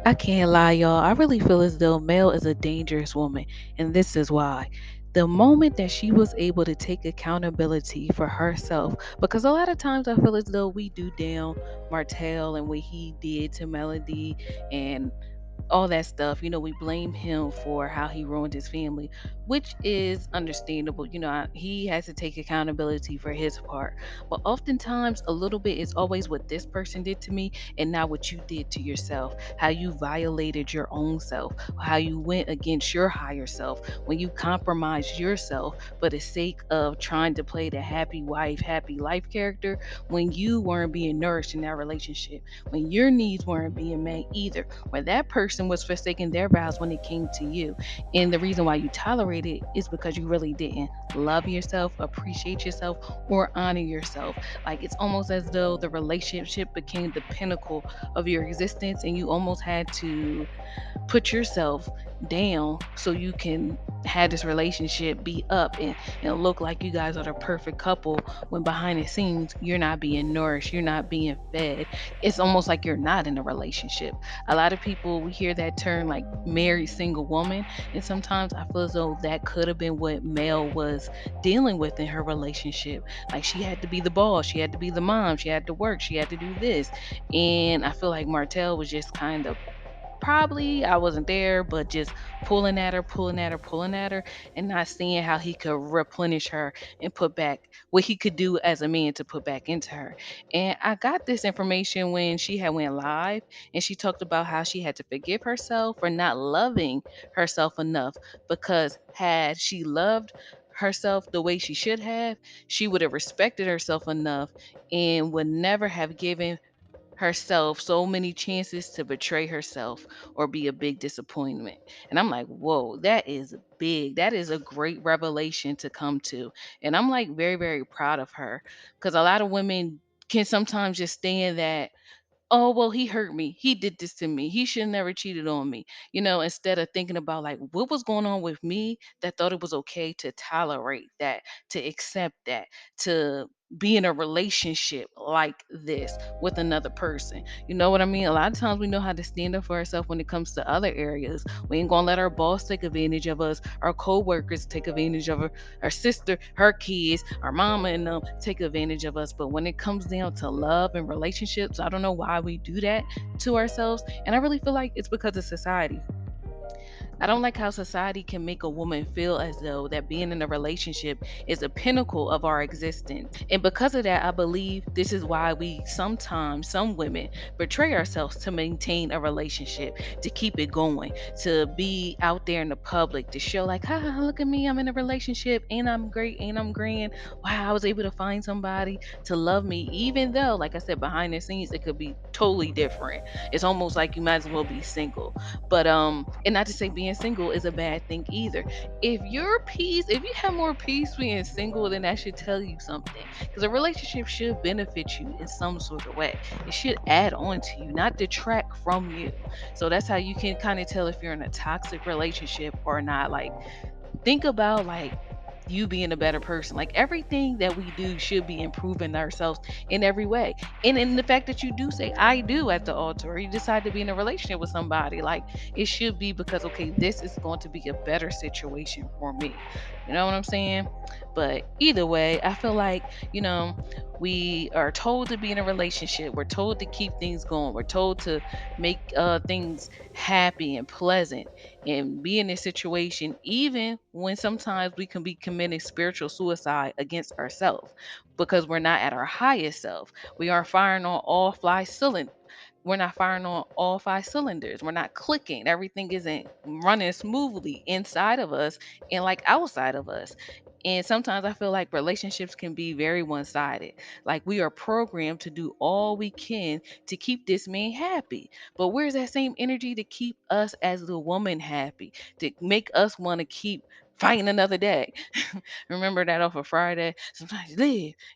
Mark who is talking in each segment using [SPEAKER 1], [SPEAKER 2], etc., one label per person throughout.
[SPEAKER 1] I can't lie, y'all. I really feel as though Mel is a dangerous woman, and this is why. The moment that she was able to take accountability for herself, because a lot of times I feel as though we do down Martell and what he did to Melody and all that stuff. We blame him for how he ruined his family, which is understandable. He has to take accountability for his part. But oftentimes, a little bit is always what this person did to me and not what you did to yourself, how you violated your own self, how you went against your higher self, when you compromised yourself for the sake of trying to play the happy wife, happy life character when you weren't being nourished in that relationship, when your needs weren't being met either, where that person was forsaking their vows when it came to you. And the reason why you tolerate it is because you really didn't love yourself, appreciate yourself, or honor yourself. Like it's almost as though the relationship became the pinnacle of your existence and you almost had to put yourself down so you can have this relationship be up and look like you guys are the perfect couple when behind the scenes you're not being nourished, you're not being fed. It's almost like you're not in a relationship. A lot of people, we hear that term like married single woman, and sometimes I feel as though that could have been what Mel was dealing with in her relationship. Like she had to be the boss, she had to be the mom, she had to work, she had to do this. And I feel like Martell was just kind of, probably I wasn't there, but just pulling at her, pulling at her, pulling at her, and not seeing how he could replenish her and put back what he could do as a man to put back into her. And I got this information when she had went live, and she talked about how she had to forgive herself for not loving herself enough, because had she loved herself the way she should have, she would have respected herself enough and would never have given herself so many chances to betray herself or be a big disappointment. And I'm like, whoa, that is big. That is a great revelation to come to. And I'm like very, very proud of her, because a lot of women can sometimes just stay in that, oh well, he hurt me, he did this to me, he should never cheated on me, instead of thinking about like what was going on with me that thought it was okay to tolerate that, to accept that, to be in a relationship like this with another person. You know what I mean? A lot of times we know how to stand up for ourselves when it comes to other areas. We ain't gonna let our boss take advantage of us, our co-workers take advantage of us, our sister, her kids, our mama and them take advantage of us. But when it comes down to love and relationships, I don't know why we do that to ourselves. And I really feel like it's because of society. I don't like how society can make a woman feel as though that being in a relationship is a pinnacle of our existence. And because of that, I believe this is why we sometimes, some women, betray ourselves to maintain a relationship, to keep it going, to be out there in the public, to show like, ha, look at me, I'm in a relationship and I'm great and I'm grand. Wow, I was able to find somebody to love me, even though, like I said, behind the scenes, it could be totally different. It's almost like you might as well be single. But and not to say being single is a bad thing either. If you have more peace being single, then that should tell you something. Because a relationship should benefit you in some sort of way. It should add on to you, not detract from you. So that's how you can kind of tell if you're in a toxic relationship or not. Like, think about like you being a better person. Like everything that we do should be improving ourselves in every way. And in the fact that you do say I do at the altar, or you decide to be in a relationship with somebody, like it should be because okay, this is going to be a better situation for me. You know what I'm saying? But either way, I feel like, you know, we are told to be in a relationship. We're told to keep things going. We're told to make things happy and pleasant and be in this situation, even when sometimes we can be committing spiritual suicide against ourselves because we're not at our highest self. We aren't firing on all fly cylinders. We're not firing on all five cylinders. We're not clicking. Everything isn't running smoothly inside of us and like outside of us. And sometimes I feel like relationships can be very one sided. Like we are programmed to do all we can to keep this man happy. But where's that same energy to keep us as the woman happy, to make us want to keep fighting another day? Remember that off of Friday? Sometimes you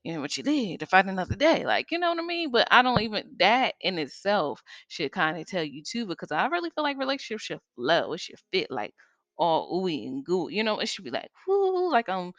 [SPEAKER 1] live, but you live to fight another day. Like, you know what I mean? But I don't even, that in itself should kind of tell you too, because I really feel like relationships should flow. It should fit like all ooey and goo. It should be like, whoo, like I'm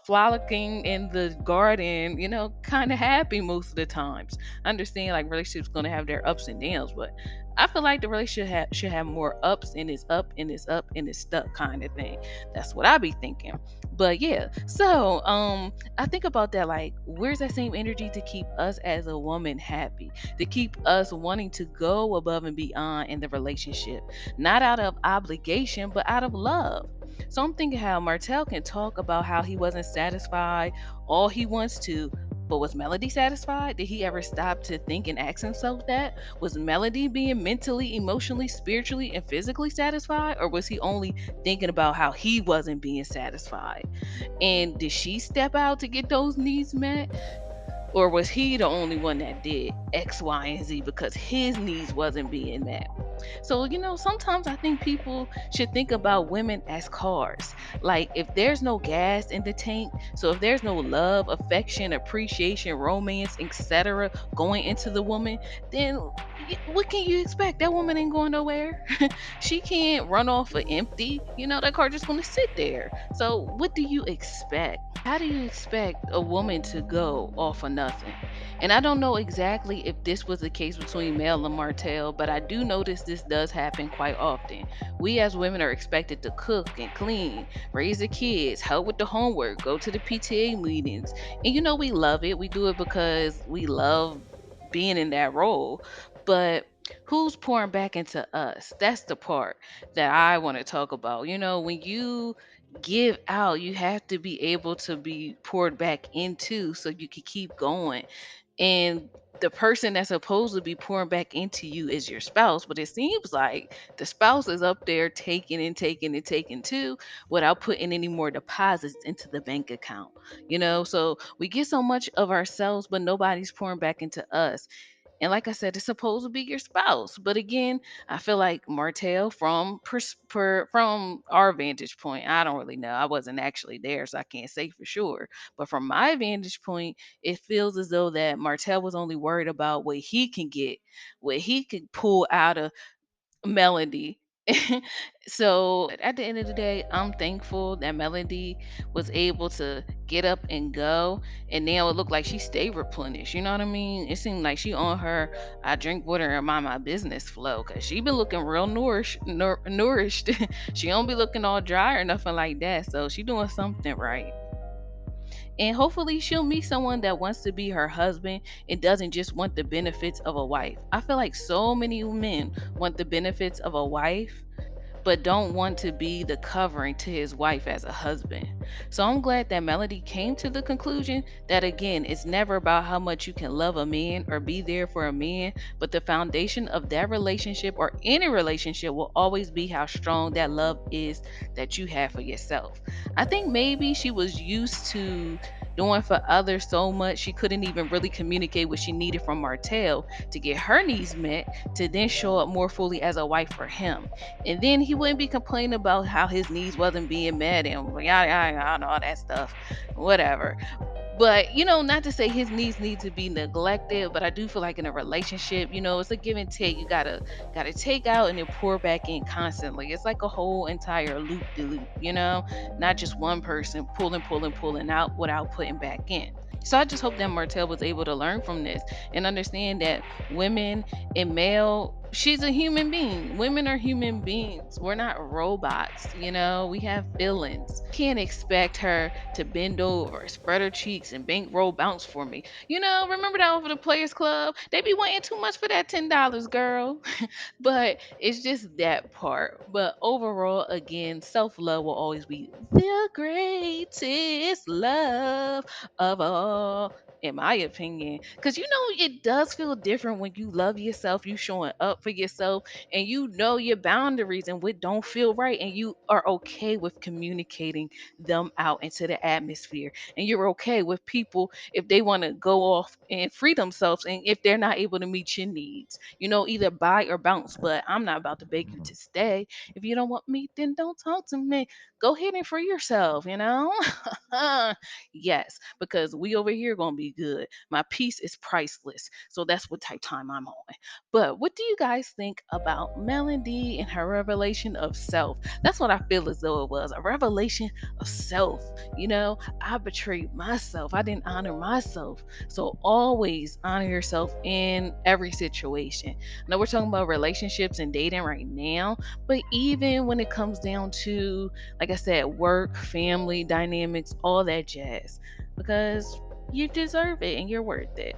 [SPEAKER 1] frolicking in the garden, kind of happy most of the times. I understand like relationships gonna have their ups and downs, but I feel like the relationship should have more ups, and it's up and it's up and it's stuck kind of thing. That's what I be thinking. But yeah, so I think about that, like, where's that same energy to keep us as a woman happy, to keep us wanting to go above and beyond in the relationship, not out of obligation, but out of love. So I'm thinking how Martell can talk about how he wasn't satisfied all he wants to, but was Melody satisfied? Did he ever stop to think and ask himself that? Was Melody being mentally, emotionally, spiritually, and physically satisfied? Or was he only thinking about how he wasn't being satisfied? And did she step out to get those needs met? Or was he the only one that did X, Y, and Z because his needs wasn't being met? So, sometimes I think people should think about women as cars. Like, if there's no gas in the tank, so if there's no love, affection, appreciation, romance, etc., going into the woman, then what can you expect? That woman ain't going nowhere. She can't run off of empty. That car just going to sit there. So, what do you expect? How do you expect a woman to go off of nothing? And I don't know exactly if this was the case between Mel and Martell, but I do notice this does happen quite often. We as women are expected to cook and clean, raise the kids, help with the homework, go to the PTA meetings. And we love it. We do it because we love being in that role. But who's pouring back into us? That's the part that I want to talk about. When you give out, you have to be able to be poured back into so you can keep going. And the person that's supposed to be pouring back into you is your spouse, but it seems like the spouse is up there taking and taking and taking too, without putting any more deposits into the bank account. So we get so much of ourselves, but nobody's pouring back into us. And like I said, it's supposed to be your spouse. But again, I feel like Martell, from our vantage point, I don't really know. I wasn't actually there, so I can't say for sure. But from my vantage point, it feels as though that Martell was only worried about what he can get, what he could pull out of Melody. So at the end of the day, I'm thankful that Melody was able to get up and go. And now it looked like she stayed replenished. You know what I mean? It seemed like she on her I drink water and mind my business flow, because she been looking real nourished. She don't be looking all dry or nothing like that. So she doing something right. And hopefully she'll meet someone that wants to be her husband and doesn't just want the benefits of a wife. I feel like so many men want the benefits of a wife, but don't want to be the covering to his wife as a husband. So I'm glad that Melody came to the conclusion that, again, it's never about how much you can love a man or be there for a man, but the foundation of that relationship or any relationship will always be how strong that love is that you have for yourself. I think maybe she was used to doing for others so much she couldn't even really communicate what she needed from Martell to get her needs met, to then show up more fully as a wife for him. And then he wouldn't be complaining about how his needs wasn't being met and yada yada yada and all that stuff, whatever. But not to say his needs need to be neglected, but I do feel like in a relationship, it's a give and take. You gotta take out and then pour back in constantly. It's like a whole entire loop de loop, not just one person pulling, pulling, pulling out without putting back in. So I just hope that Martell was able to learn from this and understand that women and male, she's a human being. Women are human beings. We're not robots, we have feelings. Can't expect her to bend over, spread her cheeks, and bankroll bounce for me. Remember that over the Players Club? They be wanting too much for that $10, girl. But it's just that part. But overall, again, self love will always be the greatest love of all, in my opinion. Because it does feel different when you love yourself, you showing up for yourself, and you know your boundaries and what don't feel right, and you are okay with communicating them out into the atmosphere. And you're okay with people if they want to go off and free themselves, and if they're not able to meet your needs, either buy or bounce. But I'm not about to beg you to stay. If you don't want me, then don't talk to me. Go ahead and free yourself. Yes, because we over here gonna be be good. My peace is priceless. So that's what type time I'm on. But what do you guys think about Melody and her revelation of self? That's what I feel as though it was, a revelation of self. I betrayed myself. I didn't honor myself. So always honor yourself in every situation. I know we're talking about relationships and dating right now, but even when it comes down to, like I said, work, family, dynamics, all that jazz, because you deserve it and you're worth it.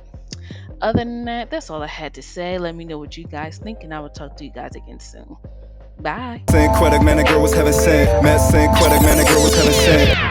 [SPEAKER 1] Other than that, that's all I had to say. Let me know what you guys think, and I will talk to you guys again soon. Bye.
[SPEAKER 2] Saint Quebec, man, the girl was heaven sent. Met Saint Quebec, man, the girl was heaven sent.